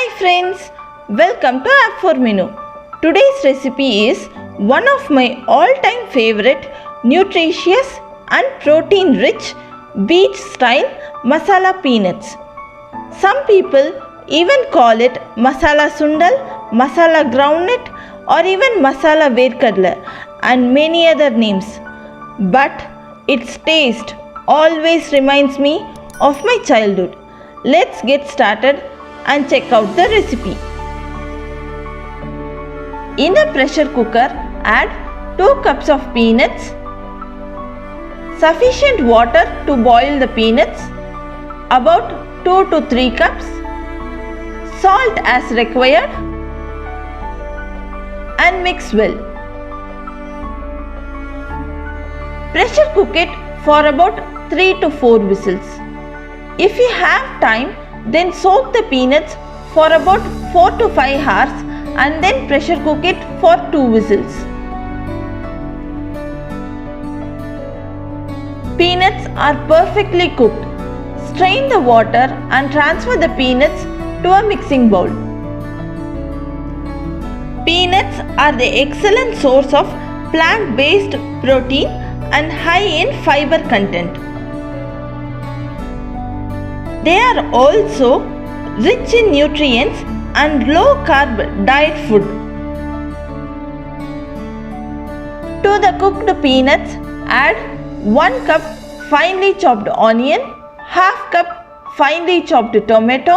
Hi friends, welcome to Ap4 menu. Today's recipe is one of my all-time favorite nutritious and protein-rich beach style masala peanuts. Some people even call it Masala Sundal, Masala Groundnut or even Masala Verkadalai and many other names. But its taste always reminds me of my childhood. Let's get started and check out the recipe. In a pressure cooker, add 2 cups of peanuts, sufficient water to boil the peanuts, about 2 to 3 cups, salt as required, and mix well. Pressure cook it for about 3 to 4 whistles. If you have time, then soak the peanuts for about 4 to 5 hours and then pressure cook it for 2 whistles. Peanuts are perfectly cooked. Strain the water and transfer the peanuts to a mixing bowl. Peanuts are the excellent source of plant-based protein and high in fiber content. They are also rich in nutrients and low carb diet food. To the cooked peanuts, add 1 cup finely chopped onion, half cup finely chopped tomato,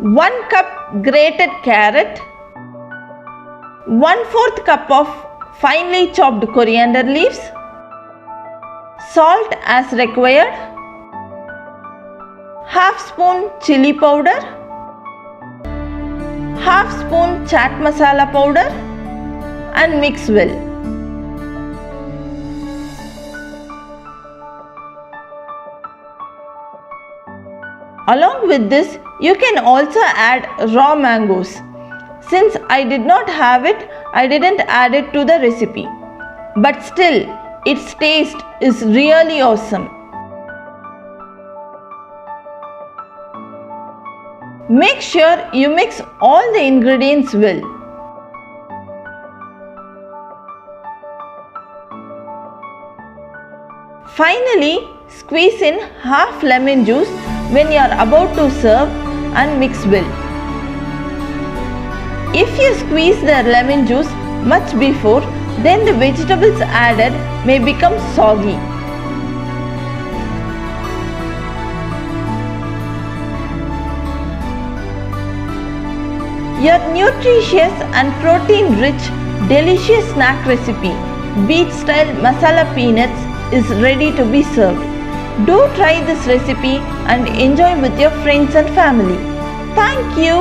1 cup grated carrot, 1/4 cup of finely chopped coriander leaves, salt as required, half spoon chili powder, half spoon chaat masala powder and mix well. Along with this, you can also add raw mangoes. Since I did not have it, I didn't add it to the recipe. But still, its taste is really awesome. Make sure you mix all the ingredients well. Finally, squeeze in half lemon juice when you are about to serve and mix well. If you squeeze the lemon juice much before, then the vegetables added may become soggy. Your nutritious and protein-rich, delicious snack recipe, beach style masala peanuts, is ready to be served. Do try this recipe and enjoy with your friends and family. Thank you.